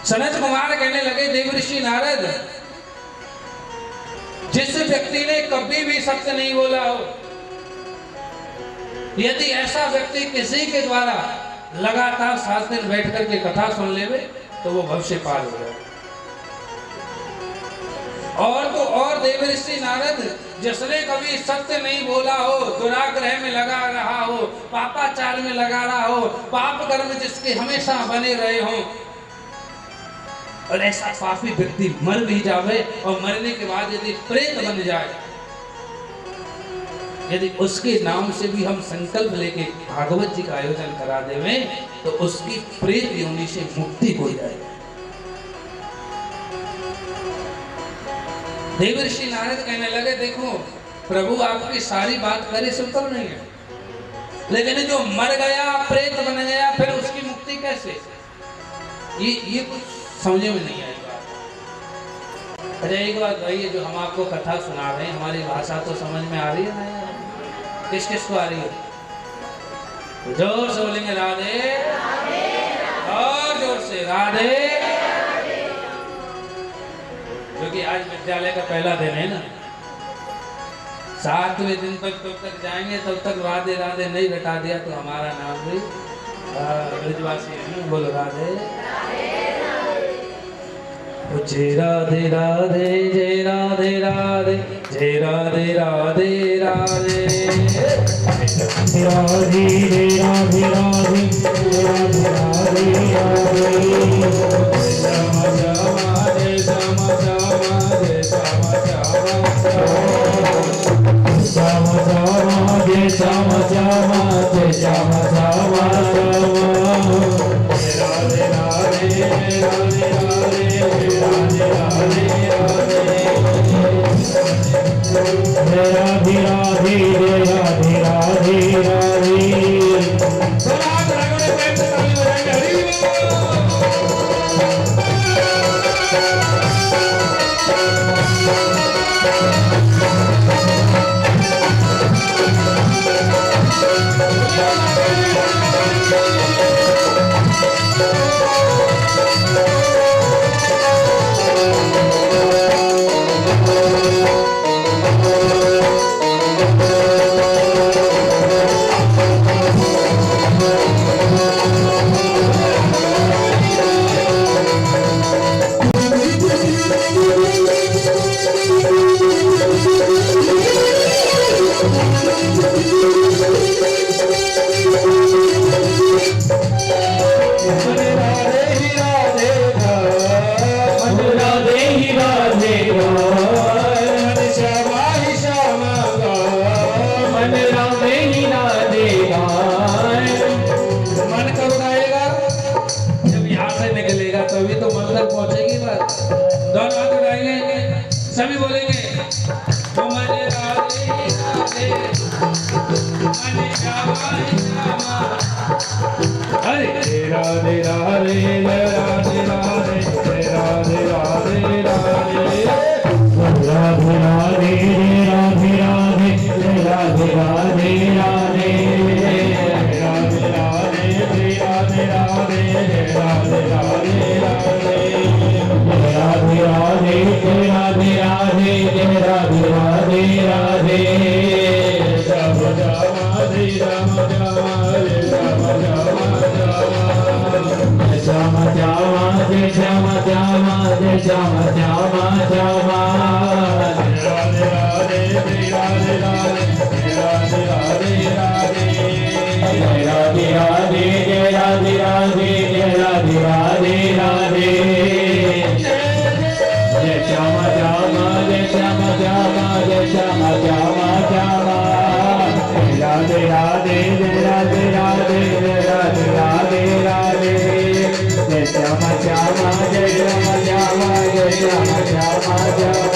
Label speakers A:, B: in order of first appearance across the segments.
A: सनत कुमार कहने लगे, देवऋषि नारद, जिस व्यक्ति ने कभी भी सत्य नहीं बोला हो, यदि ऐसा व्यक्ति किसी के द्वारा लगातार 7 दिन बैठ करके कथा सुन लेवे तो वो भविष्य पार हो जाए। और तो और देवऋषि नारद, जिसने कभी सत्य नहीं बोला हो, दुराग्रह में लगा रहा हो, पापाचार में लगा रहा हो, पाप कर्म जिसके हमेशा बने रहे हो, और ऐसा पापी व्यक्ति मर भी जावे और मरने के बाद यदि प्रेत बन जाए, यदि उसके नाम से भी हम संकल्प लेके भागवत जी का आयोजन करा देवे तो उसकी प्रेत योनि से मुक्ति हो जाएगी। देवऋषि नारद कहने लगे, देखो प्रभु आपकी सारी बात करे संभव नहीं है, लेकिन जो मर गया, प्रेत बन गया, फिर उसकी मुक्ति कैसे, ये कुछ समझ में नहीं आई बात। अरे एक बात भाई, जो हम आपको कथा सुना रहे हैं, हमारी भाषा तो समझ में आ रही है ना? किस किस को आ रही है? जोर से बोलेंगे राधे, और जोर से राधे। क्योंकि आज विद्यालय का पहला दिन है ना, 7वें दिन तक जाएंगे, तब तक राधे राधे नहीं घटा दिया तो हमारा नाम भी ब्रजवासी है। बोलो राधे, जय राधे राधे, जय राधे राधे, जय राधे राधे राधे, राधे राधे राधे राधे, राधे राधे राधे, श्यामा श्यामा जय श्यामा श्यामा, जय श्यामा श्यामा, श्यामा श्यामा जय श्यामा श्यामा, जय श्यामा श्यामा श्यामा, राधे राधे राधे राधे, राधे राधे राधे, राधे राधे राधे राधे। सभी बोलेंगे, राधे राधे राधे राधे, राधे राधे राधे राधे राधे, राधे राधे राधे राधे, राधे राधे राधे, राधे राधे राधे राधे, राधे राधे राधे, राधे राधे राधे राधे, राधे राधे राधे, राम राम हरे राम राम हरे राम राम राम, श्याम श्याम जय श्याम श्याम, जय श्याम श्याम श्याम, राधे राधे राधे राधे, राधे राधे राधे, जय राधे राधे, जय राधे राधे, जय राधे राधे राधे, जय श्याम श्याम, जय श्याम श्याम, जय श्याम श्याम श्याम, राधे राधे, जय राधे राधे, जय राधे राधे राधे, जय श्याम श्याम, जय श्याम श्याम, जय श्याम श्याम श्याम,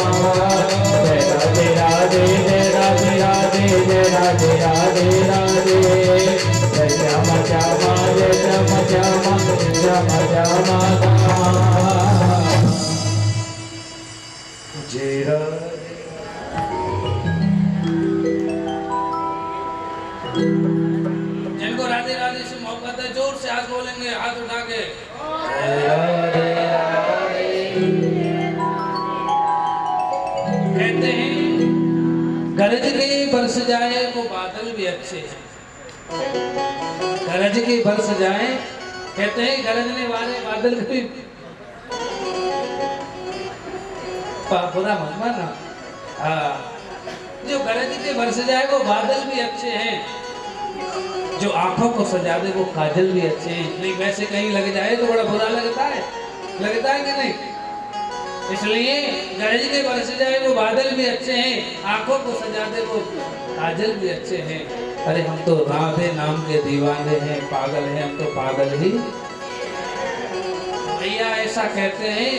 A: जय राधे राधे, जय राधे राधे, जय राधे राधे राधे, जय श्याम श्याम, जय श्याम श्याम, जय श्याम श्याम श्याम, जय राधे। जिनको राधे राधे से मोहब्बत है, जोर से हाथ बोलेंगे, हाथ उठा के, जय राधे।
B: बरस जाए वो बादल भी अच्छे हैं। गरज के बरस जाए, कहते हैं गरजने वाले बादल भी बुरा मत मानना। हाँ, जो गरज के बरस जाए वो बादल भी अच्छे हैं, जो आंखों को सजा दे वो काजल भी अच्छे हैं। नहीं वैसे कहीं लग जाए तो बड़ा बुरा लगता है कि नहीं? इसलिए गरज के बरस जाए वो बादल भी अच्छे हैं, आंखों को सजा दे वो काजल भी अच्छे हैं। अरे हम तो राधे नाम के दीवाने हैं, पागल हैं, हम तो पागल ही। भैया ऐसा कहते हैं,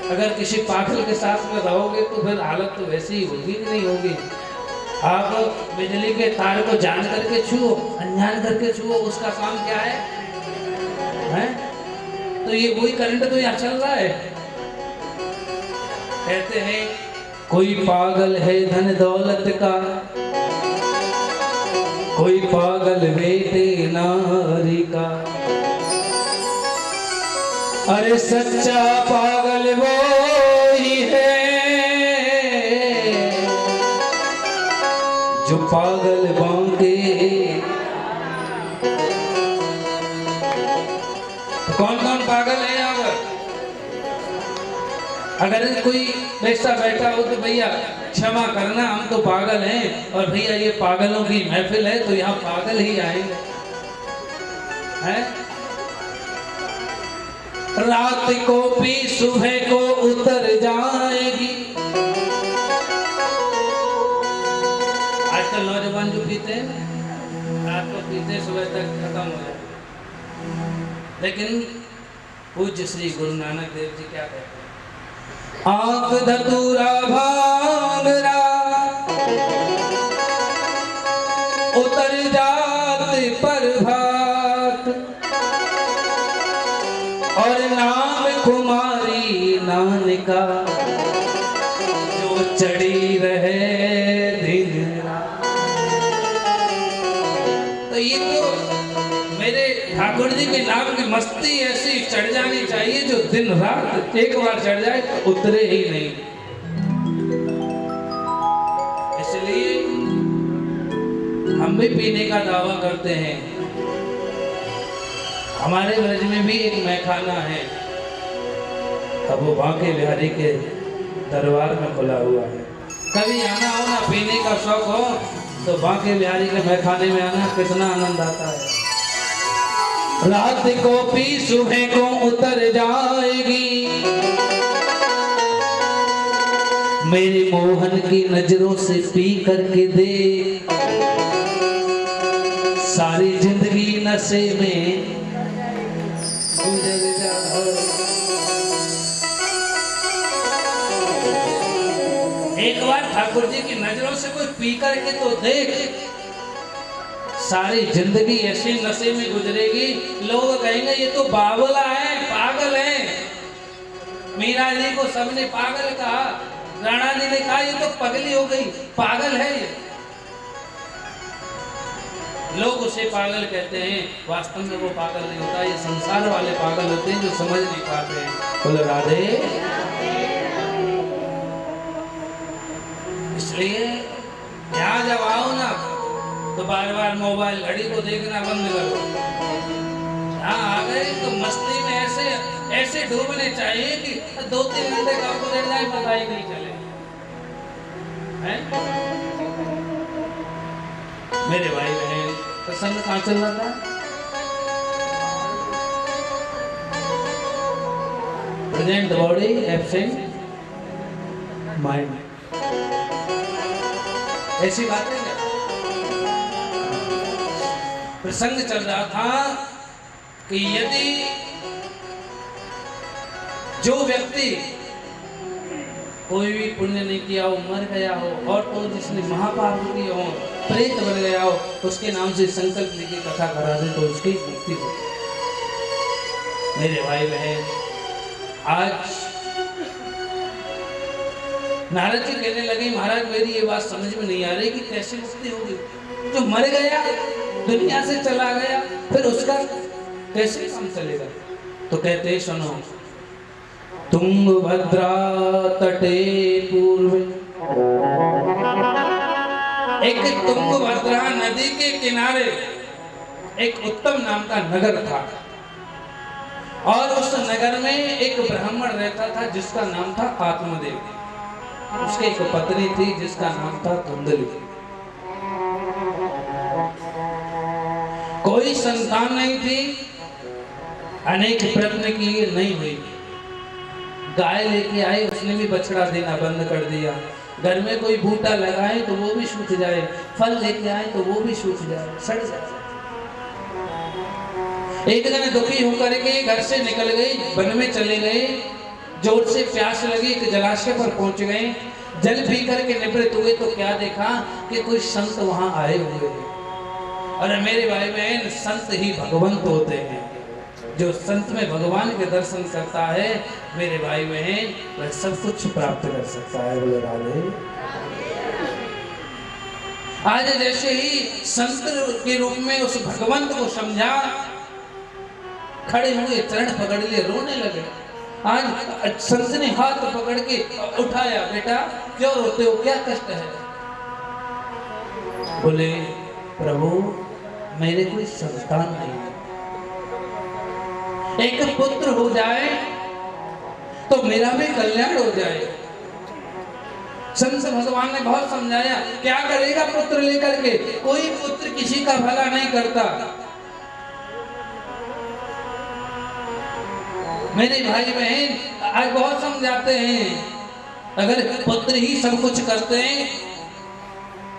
B: अगर किसी पागल के साथ में रहोगे तो फिर हालत तो वैसी ही होगी कि नहीं होगी। आप बिजली के तार को जान करके छुओ, अनजान करके छुओ, उसका काम क्या है? तो ये वही करंट तो यहाँ चल रहा है। कहते हैं कोई पागल है धन दौलत का, कोई पागल बेटे नारी का। अरे सच्चा पागल वो ही है जो पागल बांके। कौन कौन पागल है यहाँ पर? अगर कोई ऐसा बैठा हो तो भैया क्षमा करना, हम तो पागल हैं, और भैया ये पागलों की महफिल है तो यहाँ पागल ही आएंगे। हैं? रात को पी सुबह को उतर जाएगी। आजकल नौजवान जो पीते हैं रात को पीते सुबह तक खत्म हो जाए, लेकिन पूज्य श्री गुरु नानक देव जी क्या कहते हैं? आंख धतूरा भांगरा उतर जाते प्रभात, और नाम कुमारी नानिका जो चढ़ी रहे दिन रात। तो ये तो मेरे ठाकुर जी के नाम की मस्ती ऐसी चढ़ जानी चाहिए जो दिन रात एक बार चढ़ जाए उतरे ही नहीं। इसलिए हम भी पीने का दावा करते हैं। हमारे ब्रज में भी एक मैखाना है, अब वो बांके बिहारी के दरबार में खुला हुआ है। कभी आना हो ना, पीने का शौक हो तो बांके बिहारी के मैखाने में आना, कितना आनंद आता है। रात को पी सुबह को उतर जाएगी, मेरे मोहन की नजरों से पी करके दे, सारी जिंदगी नशे में गुजर जाए। एक बार ठाकुर जी की नजरों से कोई पी करके तो देख, सारी जिंदगी ऐसे नशे में गुजरेगी, लोग कहेंगे ये तो बावला है, पागल है। मीरा जी को सबने पागल कहा, राणा जी ने कहा ये तो पगली हो गई, पागल है ये। लोग उसे पागल कहते हैं, वास्तव में वो पागल नहीं होता, ये संसार वाले पागल होते हैं जो समझ नहीं पाते हैं। बोलो राधे। इसलिए यहाँ जब आओ ना तो बार बार मोबाइल घड़ी को देखना बंद करो। यहाँ आ गए तो मस्ती में ऐसे ऐसे डूबने चाहिए कि 2-3 घंटे कब गुजर जाए पता ही नहीं चले। हैं? मेरे भाई बहन, प्रसंग कहाँ चल रहा था? प्रेजेंट बॉडी एब्सेंट माइंड, ऐसी बातें क्या? प्रसंग चल रहा था कि यदि जो व्यक्ति कोई भी पुण्य नहीं किया हो, मर गया हो, और तो जिसने महापाप किए हो, प्रेत बन गया हो, उसके नाम से संकल्प लेके कथा करा दे तो उसकी मुक्ति हो। मेरे भाई बहन, आज नारद जी कहने लगे महाराज मेरी ये बात समझ में नहीं आ रही कि कैसे मुक्ति होगी। जो मर गया, दुनिया से चला गया, फिर उसका कैसे काम चलेगा? तो कहते सुनो, तुंगभद्रा तटे पूर्व एक तुंगभद्रा नदी के किनारे एक उत्तम नाम का नगर था और उस नगर में एक ब्राह्मण रहता था जिसका नाम था आत्मदेव। उसकी एक पत्नी थी जिसका नाम था धुंधली। कोई संतान नहीं थी, अनेक प्रयत्न किए नहीं हुई। गाय लेके आए, उसने भी बछड़ा देना बंद कर दिया। घर में कोई बूटा लगाए तो वो भी सूख जाए, फल लेके आए तो वो भी सूख जाए, सड़ जाए। एक दिन दुखी होकर के घर से निकल गई, वन में चले गए। जोर से प्यास लगी, एक जलाशय पर पहुंच गए। जल पी करके निवृत्त हुए तो क्या देखा कि कोई संत वहां आए हुए हैं। और मेरे भाई बहन, संत ही भगवंत होते हैं। जो संत में भगवान के दर्शन करता है मेरे भाई बहन, वह सब कुछ प्राप्त कर सकता है। बोले राधे। आज जैसे ही संत के रूप में उस भगवंत को समझा, खड़े हुए, चरण पकड़ लिए, रोने लगे। आज संत ने हाथ पकड़ के उठाया, बेटा क्यों रोते हो, क्या कष्ट है? बोले प्रभु मेरे कोई संतान नहीं है, एक पुत्र हो जाए तो मेरा भी कल्याण हो जाए। संत भगवान ने बहुत समझाया, क्या करेगा पुत्र लेकर के? कोई पुत्र किसी का भला नहीं करता। मेरे भाई बहन आज बहुत समझाते हैं, अगर पुत्र ही सब कुछ करते हैं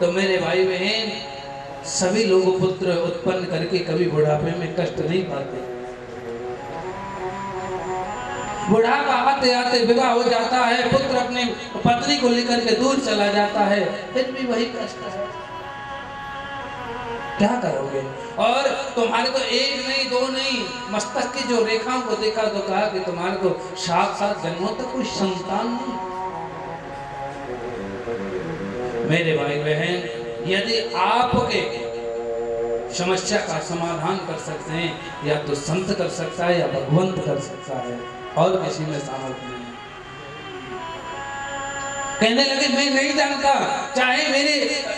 B: तो मेरे भाई बहन सभी लोग पुत्र उत्पन्न करके कभी बुढ़ापे में कष्ट नहीं पाते। बुढ़ापा आते आते विवाह हो जाता है, पुत्र अपने पत्नी को लेकर के दूर चला जाता है, फिर भी वही कष्ट है। क्या करोगे? और तुम्हारे तो एक नहीं, दो नहीं, मस्तक की जो रेखाओं को देखा तो कहा कि तुम्हारे तो 7-7 जन्मों तक कोई संतान नहीं। मेरे भाई बहन, यदि आपके समस्या का समाधान कर सकते हैं, या तो संत कर सकता है या भगवंत कर सकता है, और किसी में सामर्थ्य नहीं। कहने लगे मैं नहीं जानता, चाहे मेरे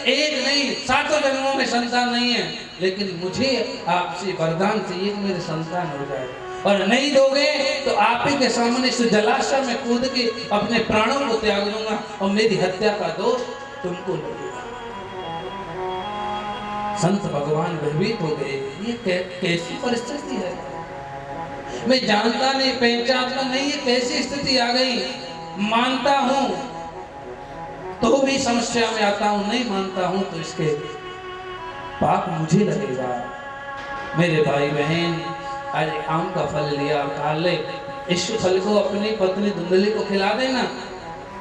B: एक नहीं 7 जन्मों में संतान नहीं है, लेकिन मुझे आपसे वरदान चाहिए कि मेरे संतान हो जाए। और नहीं दोगे तो आप ही के सामने से जलाशय में कूद के अपने प्राणों को त्याग दूंगा और मेरी हत्या का दोष तुमको लगेगा। संत भगवान भयभीत हो गए, ये कैसी परिस्थिति है? मैं जानता नहीं, पहचानता नहीं, ये कैसी स्थिति आ गई? मानता हूं तो भी समस्या में आता हूं, नहीं मानता हूं तो इसके पाप मुझे लगेगा। मेरे भाई बहन, आज आम का फल लिया, काले इस फल को अपनी पत्नी धुंधली को खिला देना।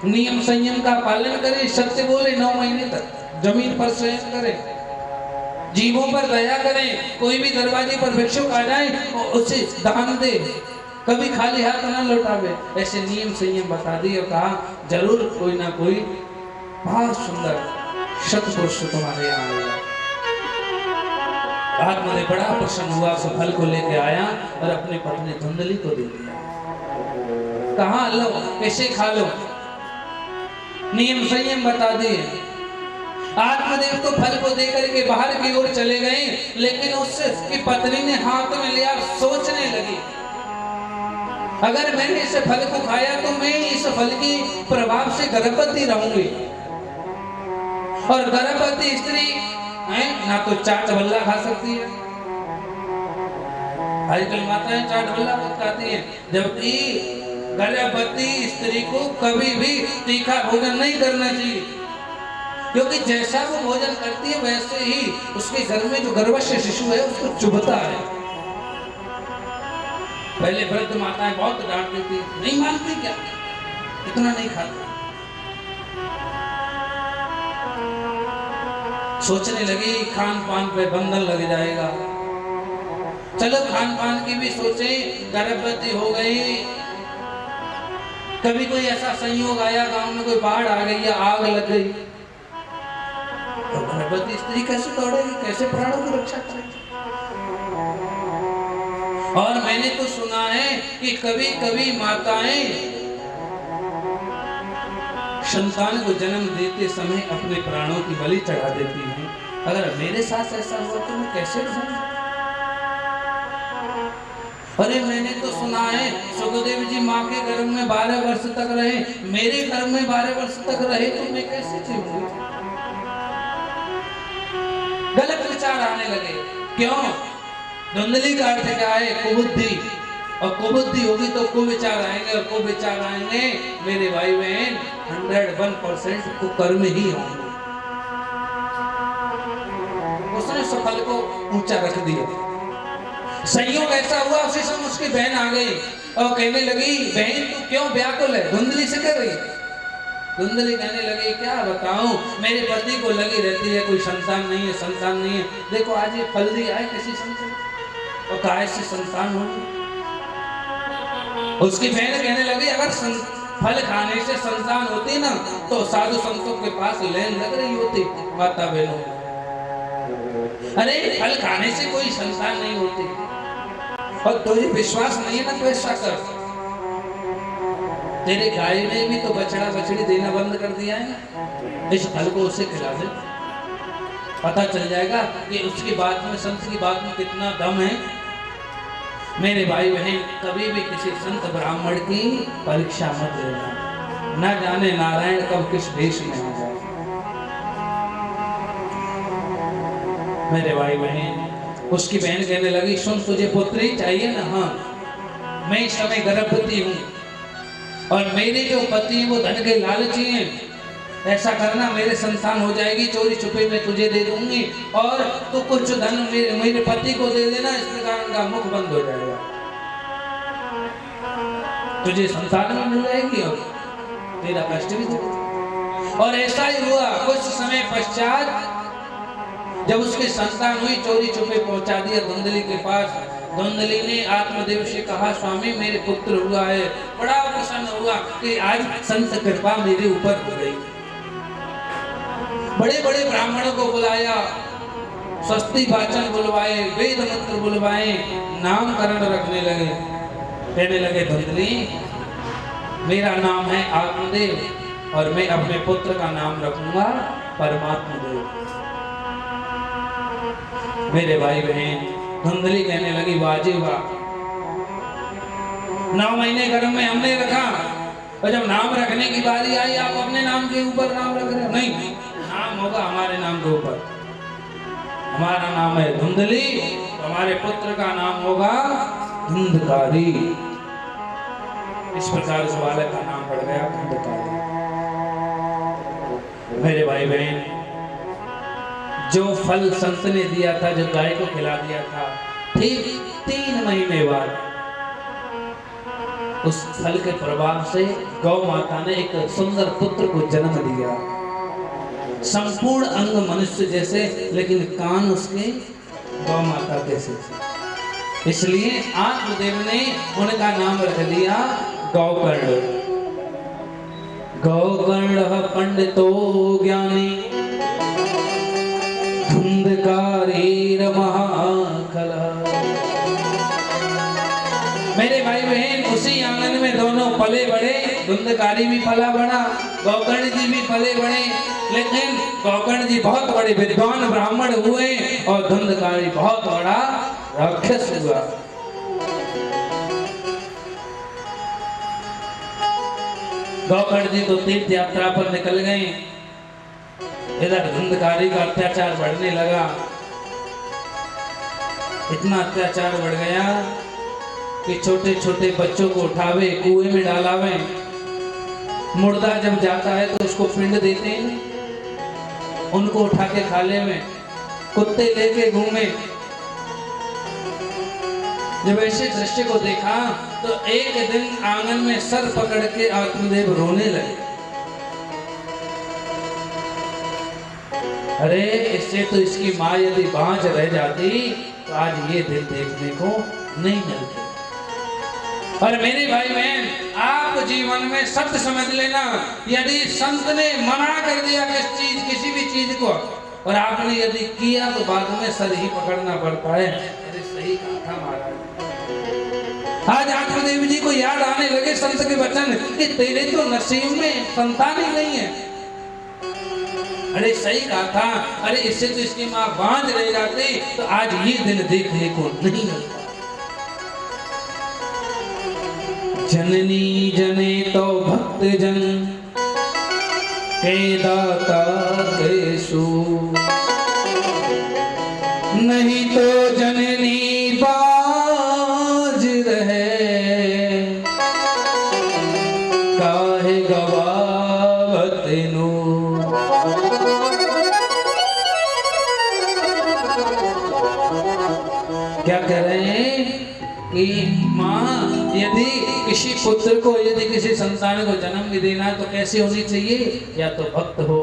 B: नियम संयम का पालन करे, सत्य बोले, 9 महीने तक जमीन पर शयन करे, जीवों पर दया करें। कोई भी दरवाजे पर भिक्षुक आ जाए उसे दान दे, कभी खाली हाथ ना लौटावे। ऐसे नियम संयम बता दिए और कहा जरूर कोई ना कोई बहुत सुंदर सत्पुरुष तुम्हारे यहाँ आएगा। आत्मदेव बड़ा प्रसन्न हुआ, उस फल को लेके आया और अपनी पत्नी धुंधली को दे दिया। कहा लो, कैसे खा लो, नियम संयम बता दिए। आत्मदेव तो फल को देकर के बाहर की ओर चले गए, लेकिन उसकी पत्नी ने हाथ में लिया, सोचने लगी अगर मैंने इस फल को खाया तो मैं इस फल की प्रभाव से गर्भवती रहूंगी। और गर्भवती स्त्री है ना तो चाट बल्ला खा सकती है। आजकल माताएं चाट बल्ला बहुत खाती हैं, जबकि गर्भवती स्त्री को कभी भी तीखा भोजन नहीं करना चाहिए, क्योंकि जैसा वो भोजन करती है वैसे ही उसके घर में जो गर्भस्थ शिशु है उसको चुभता है। पहले वृद्ध माताएं बहुत डांटती थी, नहीं मानती क्या, इतना नहीं खाती। सोचने लगी खान पान पे बंधन लग जाएगा, चलो खान पान की भी सोचे। गर्भवती हो गई, कभी कोई ऐसा संयोग आया, गांव में कोई बाढ़ आ गई या आग लग गई, तो गर्भवती स्त्री कैसे दौड़ेगी, कैसे प्राणों की रक्षा करेगी? और मैंने तो सुना है कि कभी कभी माताएं संतान को जन्म देते समय अपने प्राणों की बलि चढ़ा देती हैं। अगर मेरे साथ ऐसा हुआ तो मैं कैसे रहूंगा? अरे मैंने तो सुना है सुखदेव जी माँ के गर्भ में 12 वर्ष तक रहे, मेरे गर्भ में 12 वर्ष तक रहे तो मैं कैसे जीऊंगा? गलत विचार आने लगे। क्यों? धुंधली का अर्थ क्या है? कुबुद्धि। और कुबुद्धि होगी तो कुविचार आएंगे, और कुविचार आएंगे मेरे भाई बहन 101% कुकर्म ही होंगे। उसने सफल को ऊंचा रख दिया। संयोग ऐसा हुआ उसी समय उसकी बहन आ गई और कहने लगी, बहन तू क्यों व्याकुल है? धुंधली से कर रही। धुंधली कहने लगी, क्या बताऊं, मेरे पति को लगी रहती है कोई संतान नहीं है, संतान नहीं है। देखो आज ये फल दिया है किसी संतान, और काहे से संतान होगी? उसकी बहन कहने लगी, अगर फल खाने से संतान होती ना तो साधु संतों के पास लाइन लग रही होती। माता बहनों, अरे फल खाने से कोई संतान नहीं होती, और तुझे विश्वास नहीं है ना तो ऐसा कर, तेरे गाय ने भी तो बछड़ा बछड़ी देना बंद कर दिया है ना, इस फल को उसे खिला दे, पता चल जाएगा कि उसकी बात में, संत की बात में कितना दम है। मेरे भाई बहन, कभी भी किसी संत ब्राह्मण की परीक्षा मत लेना, न जाने नारायण कब किस वेश में आ जाए। मेरे भाई बहन, उसकी बहन कहने लगी, सुन तुझे पुत्री चाहिए ना? हाँ, मैं इस समय गर्भवती हूँ और मेरे जो पति हैं वो धन के लालची हैं। ऐसा करना, मेरे संतान हो जाएगी, चोरी छुपे में तुझे दे दूंगी और तू कुछ धन मेरे पति को दे देना, इस प्रकार उनका मुख बंद हो जाएगा, तुझे संतान में मिल जाएगी और तेरा कष्ट भी दूर। और ऐसा ही हुआ। कुछ समय पश्चात जब उसकी संतान हुई, चोरी छुपे पहुंचा दिया धुंधली के पास। धुंधली ने आत्मदेव से कहा, स्वामी मेरे पुत्र हुआ है। बड़ा प्रसन्न हुआ कि आज संत कृपा मेरे ऊपर हो गई। बड़े बड़े ब्राह्मणों को बुलाया, स्वस्ति वाचन बुलवाए, वेद मंत्र बुलवाए, नामकरण रखने लगे। कहने लगे, धुंधली मेरा नाम है आत्मदेव और मैं अपने पुत्र का नाम रखूंगा परमात्मा देव। मेरे भाई बहन, धुंधली कहने लगी, वाजी वाह, 9 महीने गर्भ में हमने रखा और जब नाम रखने की बारी आई आप अपने नाम के ऊपर नाम रख रहे हो। नहीं, नाम होगा हमारे नाम के ऊपर। हमारा नाम है धुंधली, हमारे पुत्र का नाम होगा धुंधकारी। इस प्रकार इस बालक का नाम पड़ गया धुंधकारी। मेरे भाई बहन, जो फल संत ने दिया था, जो गाय को खिला दिया था, ठीक 3 महीने बाद उस फल के प्रभाव से गौ माता ने एक सुंदर पुत्र को जन्म दिया। संपूर्ण अंग मनुष्य जैसे, लेकिन कान उसके गौ माता जैसे। इसलिए आत्मदेव ने उनका नाम रख दिया गौकर्ण। गौकर्ण पंडितो ज्ञानी धुंधकारीर महाकला। मेरे भाई बहन, उसी आंगन में दोनों पले बड़े। धुंधकारी भी पला बड़ा, गौकर्ण जी भी पले बड़े, लेकिन गौकर्ण जी बहुत बड़े विद्वान ब्राह्मण हुए और धुंधकारी बहुत बड़ा राक्षस हुआ। गौकर्ण जी तो तीर्थ यात्रा पर निकल गए। इधर धुंधकारी का अत्याचार बढ़ने लगा। इतना अत्याचार बढ़ गया कि छोटे छोटे बच्चों को उठावे, कुएं में डालावे। मुर्दा जब जाता है तो उसको पिंड देते हैं, उनको उठा के खाले में कुत्ते लेके घूमे। जब ऐसे दृश्य को देखा तो एक दिन आंगन में सर पकड़ के आत्मदेव रोने लगे। अरे इससे तो इसकी माँ यदि बांझ रह जाती तो आज ये दिन देखने को नहीं मिलते। और मेरे भाई बहन, आप जीवन में सत्य समझ लेना, यदि संत ने मना कर दिया किसी भी चीज को और आपने यदि किया तो बाद में सर ही पकड़ना पड़ता है। अरे सही कहा था महाराज। आज आत्मदेव आत्मदेव जी को याद आने लगे संत के वचन कि तेरे तो नसीब में संतान ही नहीं है। अरे सही कहा था, अरे इससे तो इसकी माँ बांझ रह जाती तो आज ये दिन देखने को नहीं मिलता। जननी जने तो भक्त जन के दाता केशु, नहीं तो जननी बाज रहे काहे गवावत नु। क्या कह रहे हैं कि माँ यदि किसी पुत्र को, यदि किसी संतान को जन्म भी देना तो कैसे होनी चाहिए? या तो भक्त हो,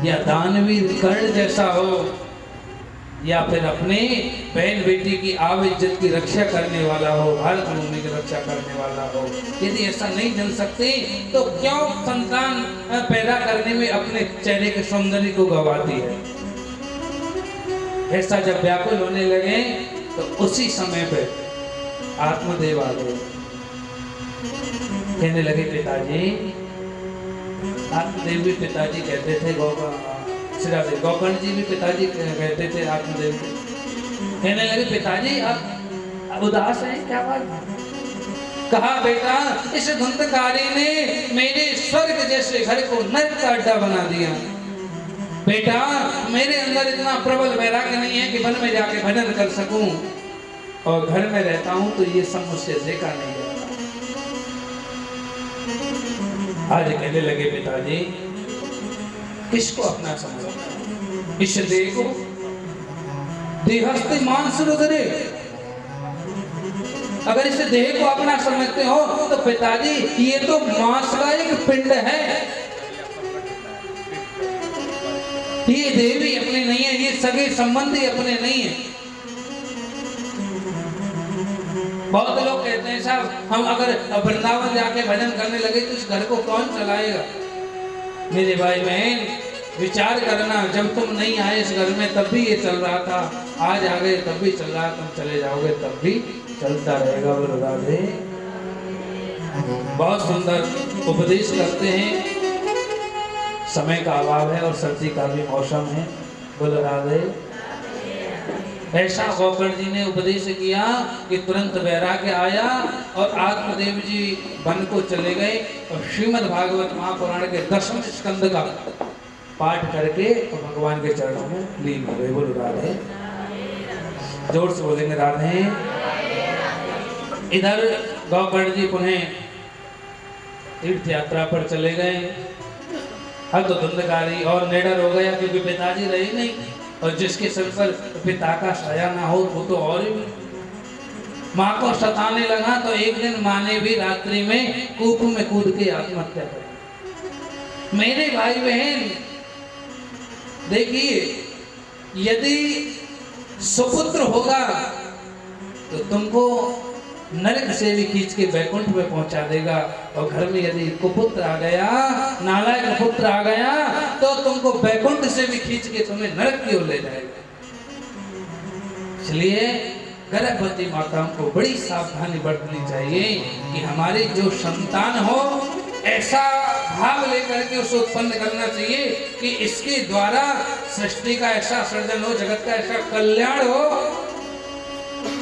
B: या दानवीर कर्ण जैसा हो, या फिर अपने बहन बेटी की आब इज्जत की रक्षा करने वाला हो, भारत भूमि की रक्षा करने वाला हो। यदि ऐसा नहीं जन सकते तो क्यों संतान पैदा करने में अपने चेहरे के सौंदर्य को गवाती है? ऐसा जब व्याकुल होने लगे तो उसी समय पे आत्मदेव आ गए। कहने लगे पिताजी, आत्मदेव भी पिताजी कहते थे, गोकर्ण जी भी पिताजी कहते थे आत्मदेव को। कहने लगे पिताजी आप उदास हैं, क्या बात? कहा बेटा, इस धुंधकारी ने मेरे स्वर्ग जैसे घर को नरक का अड्डा बना दिया। बेटा मेरे अंदर इतना प्रबल वैराग्य नहीं है कि वन में जाके भजन कर सकूं, और घर में रहता हूं तो ये सब मुझसे देखा नहीं जाता। आज कहने लगे पिताजी, किसको अपना समझो? इस देह को, देहस्ते मांस रुधिरे। अगर इस देह को अपना समझते हो तो पिताजी ये तो मांस का एक पिंड है, ये देह भी अपने नहीं है, ये सगे संबंधी अपने नहीं है। बहुत लोग कहते हैं साहब हम अगर वृंदावन जाके भजन करने लगे तो इस घर को कौन चलाएगा? मेरे भाई बहन विचार करना, जब तुम नहीं आए इस घर में तब भी ये चल रहा था, आज आ गए तब भी चल रहा, तुम चले जाओगे तब भी चलता रहेगा। बोलो राधे। बहुत सुंदर उपदेश करते हैं। समय का अभाव है और सर्दी का भी मौसम है। बोलो राधे। ऐसा गोकर्ण जी ने उपदेश किया कि तुरंत वैराग्य आया और आत्मदेव जी वन को चले गए और श्रीमद् भागवत महापुराण के 10वें स्कंद का पाठ करके और भगवान के चरणों में लीन हो गए। बोलो राधे। जोर से बोलेंगे राधे। इधर गोकर्ण जी पुनः तीर्थ यात्रा पर चले गए। अब तो धुंधकारी और निडर हो गया क्योंकि पिताजी रहे नहीं, और जिसके सिर पर पिता का साया ना हो वो तो और भी माँ को सताने लगा। तो एक दिन माँ ने भी रात्रि में कूप में कूद के आत्महत्या कर। मेरे भाई बहन देखिए, यदि सुपुत्र होगा तो तुमको नरक से भी खींच के वैकुंठ में पहुंचा देगा, और घर में यदि कुपुत्र आ गया, नालायक पुत्र आ गया, तो तुमको वैकुंठ से भी खींच के तुम्हें नरक की ओर ले जाएगा। इसलिए गर्भवती माताओं को बड़ी सावधानी बरतनी चाहिए कि हमारी जो संतान हो ऐसा भाव लेकर के उसे उत्पन्न करना चाहिए कि इसके द्वारा सृष्टि का ऐसा सृजन हो, जगत का ऐसा कल्याण हो,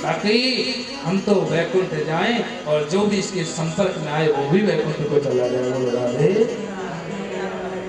B: ताकि हम तो वैकुंठ जाएं और जो भी इसके संपर्क में आए वो भी वैकुंठ को चला जाए।